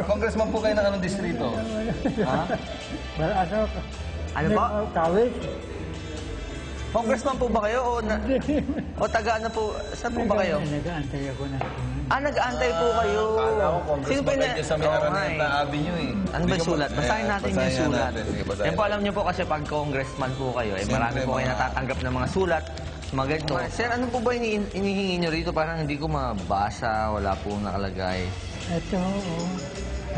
Congressman po kayo ng anong distrito? Ha? Ano ba? Kawit. Congressman po ba kayo o taga ano po? Saan po ba kayo? Nag-aantay ako na. Nag-aantay po kayo. Kala ko congressman kayo sa may Araneta Avenue eh. Ano ba yung sulat? Basahin natin yung sulat. Sige, basahin Yan po, alam niyo po kasi pag congressman po kayo, marami po kayo natatanggap ng mga sulat. Mga ganito. Sir, ano po ba inihingi niyo rito? Parang hindi ko mabasa, wala po nakalagay. Ito,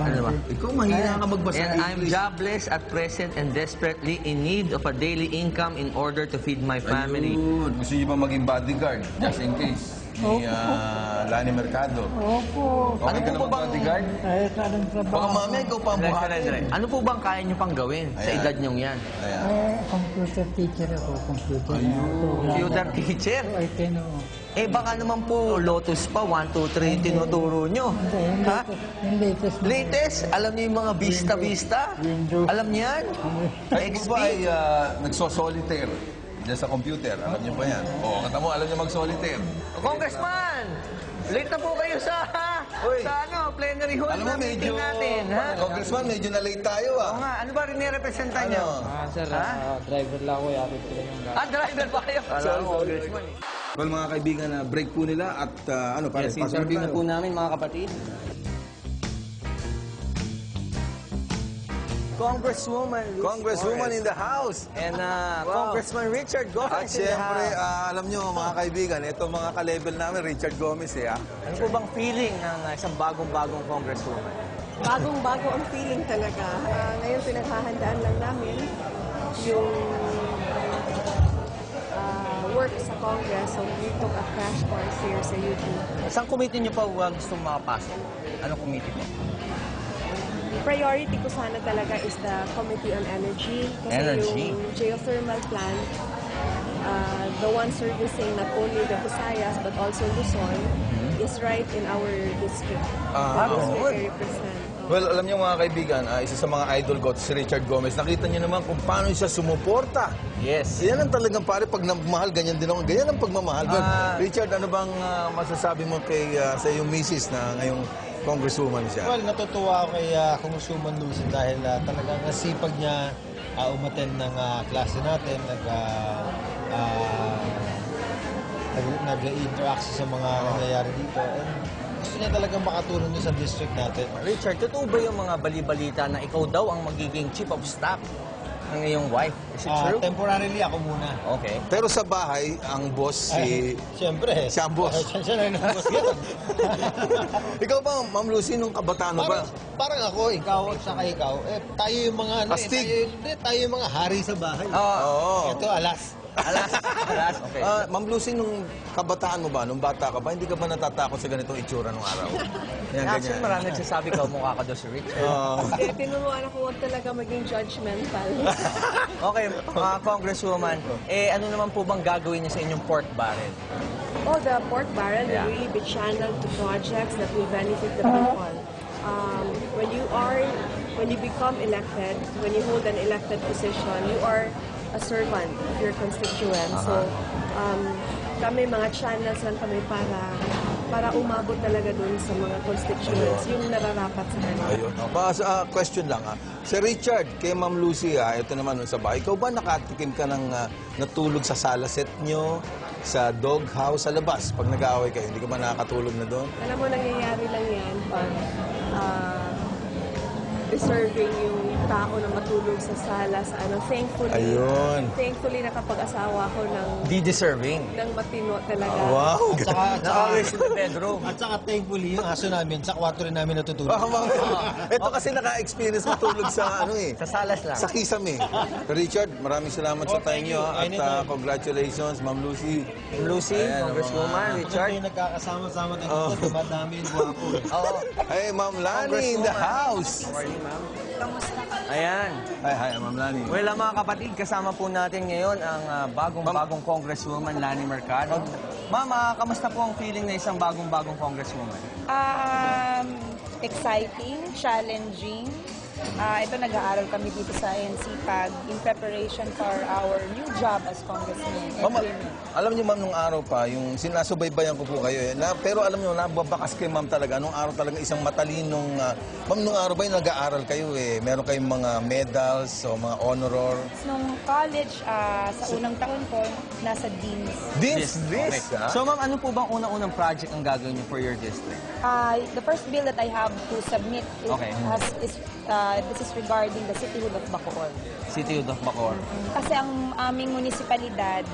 Ano ba? Ikaw mahina ka magbasa And ng I'm English. jobless at present and desperately in need of a daily income in order to feed my family. Ayun. Gusto niyo ba maging bodyguard? Just in case. Ni Lani Mercado. Opo. Okay Ano ka po naman bang- bodyguard? Kahit anong Baka trabaho. mamaya ikaw pa ang buhatin. Ano po bang kaya niyo pang gawin sa Ayan. edad niyong yan? Ayan. Computer teacher ako. Computer. Computer teacher? Ay, tino. Baka naman po Lotus pa, 1, 2, 3 tinuturo nyo. Ha? Yung latest. Latest? Alam niyo yung mga Vista? Windows. Alam niyo yan? Kayo XP? po ba ay nagsosolitaire dyan sa computer? Alam niyo ba yan? Oo, kata mo, alam niyo mag-solitaire. Congressman! Late na po kayo sa Uy. plenary hall Alam mo, na meeting medyo... natin, ha? Congressman, medyo na-late tayo Oo nga, ano ba rin nirepresenta niyo? Sir, Ha? driver lang ako. Yapit ko lang yung Driver ba kayo? Sorry. Congressman. Well, mga kaibigan, break po nila at pare, Interview na po namin, mga kapatid. Congresswoman in the house. and Congressman Richard Gomez. At siyempre, alam nyo mga kaibigan, ito mga ka-level namin, Richard Gomez Ano po bang feeling ng isang bagong-bagong congresswoman? Bagong-bago ang feeling talaga. Ngayon pinaghahandaan lang namin yung work sa Congress. So we took a crash course here sa UP. Saan committee niyo pa gustong makapasok? Anong committee po? Priority ko sana talaga is the Committee on Energy. Kasi Energy. yung geothermal plant, the one servicing not only the Visayas but also Luzon, is right in our district. That is good. where I represent. Well, alam niyo mga kaibigan, isa sa mga idol ko, si Richard Gomez. Nakita niyo naman kung paano siya sumuporta. Yes. Yan ang talagang pare, pag nagmahal, ganyan din ako. Ganyan ang pagmamahal. Well, Richard, ano bang masasabi mo kay sa iyong misis na ngayong congresswoman siya? Well, natutuwa ako kay Congresswoman Lucy dahil talagang nasipag niya umattend ng klase natin, nag-interact sa mga nangyayari dito. And gusto niya talagang makatulong sa district natin. Richard, totoo ba yung mga bali-balita na ikaw daw ang magiging chief of staff ng iyong wife? Is it true? Temporarily ako muna. Okay. Pero sa bahay, ang boss si... Siyempre. Siya ang boss. Siya na yung boss yan. Ikaw ba, Ma'am Lucy, nung kabataan mo ba? Parang ako, ikaw at saka ikaw, tayo yung mga Astig. tayo yung mga hari sa bahay. Oo. Ito, alas. Alas. Okay. Ma'am Lucy, nung kabataan mo ba, nung bata ka ba, hindi ka ba natatakot sa ganitong itsura nung araw? Yan, Actually, marami nagsasabi ka, mukha ka daw si Richard. Kaya tinuruan ako huwag talaga maging judgmental. Okay, Congresswoman, ano naman po bang gagawin niyo sa inyong pork barrel? Oh, the pork barrel Yeah. will really be channeled to projects that will benefit the people. When you become elected, when you hold an elected position, you are a servant of your constituents. So, kami mga channels lang kami para umabot talaga dun sa mga constituents, yung nararapat sa kanila. Ayun. Question lang. Si Richard, kay Ma'am Lucy, ito naman sa bahay. Ikaw ba nakatikim ka ng natulog sa sala set nyo, sa dog house, sa labas? Pag nag-aaway kayo, hindi ka ba nakakatulog na doon? Alam mo, nangyayari lang yan pag reserving yung tao na matulog sa sala, sa ano. Thankfully, nakapag-asawa ko ng Deserving. matino talaga. Wow! Always in the bedroom. At saka thankfully, yung aso namin, sa kwarto rin namin natutulog. Ito kasi naka-experience matulog sa Sa salas lang. sa kisame. Richard, maraming salamat sa time nyo. At congratulations, Ma'am Lucy. Lucy, Ayan, Congresswoman, Richard. Yung nagkakasama-sama tayo dito, dumadami yung guwapo. Oo. Hey, Ma'am Lani in the house. How are you, ma'am? Ayan. Hi, Ma'am Lani. Well, mga kapatid, kasama po natin ngayon ang bagong Congresswoman, Lani Mercado. Ma'am, kamusta po ang feeling na isang bagong congresswoman? Exciting, challenging, ito nag-aaral kami dito sa NCPAG in preparation for our new job as congressmen and Ma'am, women. alam niyo ma'am, nung araw pa, yung sinasubaybayan ko po kayo, pero alam niyo, nababakas kay ma'am talaga. Nung araw talaga isang matalinong, ma'am, nung araw ba yung nag-aaral kayo meron kayong mga medals o mga honor. Nung college, sa unang taon ko, nasa Dean's. This, Okay. So ma'am, ano po bang unang-unang project ang gagawin niyo for your district? The first bill that I have to submit Okay. this is regarding the cityhood of Bacoor. Cityhood of Bacoor. Kasi ang aming munisipalidad,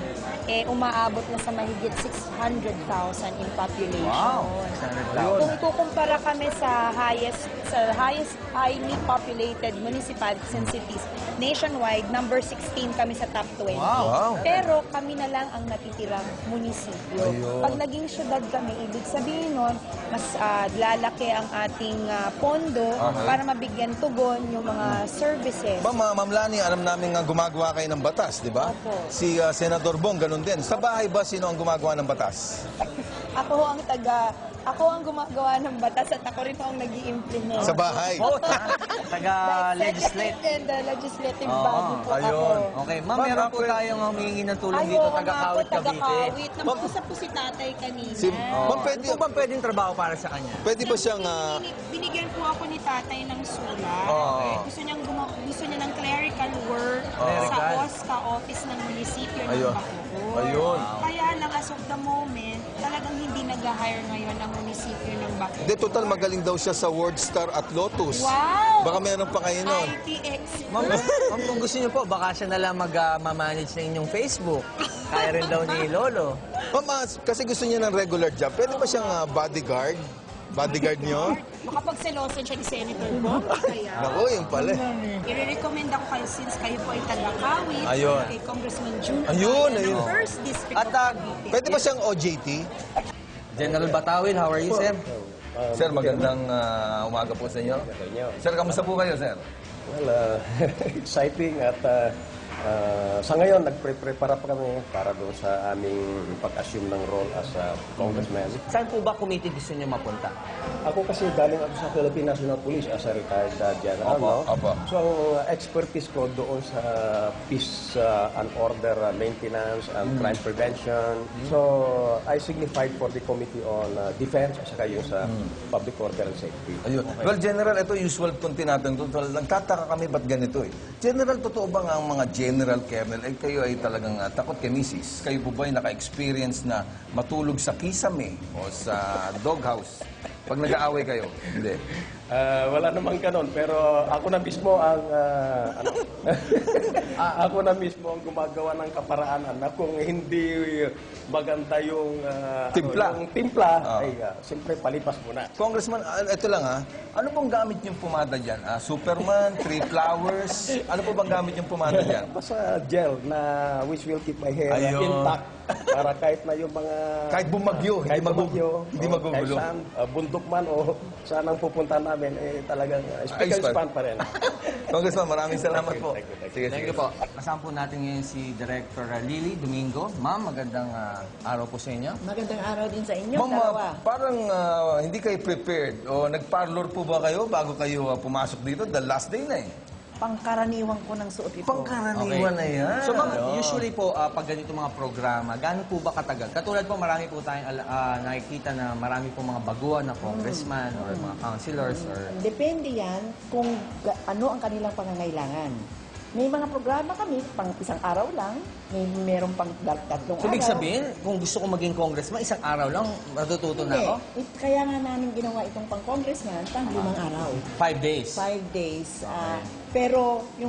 umaabot na sa mahigit 600,000 in population. Wow! Kung ikukumpara kami sa highest highly populated municipalities and cities, nationwide, number 16 kami sa top 20. Wow. Pero kami na lang ang natitirang munisipyo. Ayun. Pag naging syudad kami, ibig sabihin nun, mas lalaki ang ating pondo para mabigyan tugon yung mga services. Ma'am Lani, alam namin nga gumagawa kayo ng batas, di ba? Opo. Si Senador Bong, ganun din. Sa bahay ba, sino ang gumagawa ng batas? Ako ang gumagawa ng batas at ako rin ang nag-i-implement. Sa bahay. Oh, taga-legislate. Executive and legislative Oo, body po ayun. ako. Okay, ma'am, meron po tayong humingi ng tulong dito, taga-Kawit, Cavite. taga-Kawit. Napausap po si tatay kanina. Ma'am, Ano po bang pwedeng trabaho para sa kanya? pwede ba siyang... Binigyan po ako ni tatay ng sulat. Oo. Gusto niya ng clerical work Clerical. sa OSCA office ng munisipyo ng Ayun. Bacoor. Ayun. Kaya lang as of the moment, talagang hindi nag-hire ngayon ang munisipyo ng Bacoor. Hindi, total magaling daw siya sa WordStar at Lotus. Wow! Baka meron pa kayo nun. IT expert. Ma'am, kung gusto niyo po, baka siya na lang mag-manage na inyong Facebook. Kaya rin daw ni Lolo. Ma'am, kasi gusto niya ng regular job. Pwede ba siyang bodyguard? Bodyguard niyo? Makapagselosan siya ni Senator Bong. Kaya, Naku, yun pala. i-recommend ako kayo since kayo po ay taga-Kawit. Ayun. Kay Congressman June. Ayun, Ng ayun. First District At of Cavite. Pwede ba siyang OJT? General Batawil, how are you, sir? Sir, magandang umaga po sa inyo. Sir, kamusta po kayo, sir? Well, exciting at sa ngayon, nagpre-prepara pa kami para doon sa aming pag-assume ng role as a congressman. Saan po ba committee gusto niyo mapunta? Ako kasi galing ako sa Philippine National Police as a retired general. Opo, no? opo. So, ang expertise ko doon sa peace and order maintenance and crime prevention. So, I signified for the Committee on Defense at saka yung sa Public Order and Safety. Ayun. Well, General, ito usual konti natin. Nagtataka kami ba't ganito eh. General, totoo ba nga ang mga General Kernel, kayo ay talagang takot kay misis? Kayo po ba ay naka-experience na matulog sa kisame o sa doghouse pag nag-aaway kayo? Hindi. Wala namang ganon, pero ako na mismo ang ako na mismo ang gumagawa ng kaparaanan na kung hindi maganda yung Timpla. yung timpla ay siyempre palipas muna. Congressman, ito lang ano pong gamit yung pumada dyan? Superman, 3 flowers? Ano po bang gamit yung pumada dyan? Basta gel na which will keep my hair Ayun. intact para kahit na yung mga Kahit bumagyo, kahit hindi bumagyo, hindi o magugulo. kahit saan, bundok man o saan ang pupunta namin talagang speak and span pa rin. Congressman, maraming salamat po. Thank you. Sige, Thank sige. you po. Kasama po natin ngayon si Director Lily Domingo. Ma'am, magandang araw po sa inyo. Magandang araw din sa inyo, Ma'am, dalawa. parang hindi kayo prepared o nag-parlor po ba kayo bago kayo pumasok dito? The last day na eh. Pangkaraniwan ko ng suot ito. Pangkaraniwan na yan. So ma'am, usually po pag ganito mga programa, gaano po ba katagal? Katulad po marami po tayong nakikita na marami po mga baguhan na congressman or mga councilors or... Depende yan kung ano ang kanilang pangangailangan. May mga programa kami, pang isang araw lang, meron pang tatlong So, ibig araw. sabihin, kung gusto ko maging congressman, isang araw lang matututo na Hindi. ako? Kaya nga namin ginawa itong pang-congressman, pang 5 araw. 5 days. 5 days. Pero yung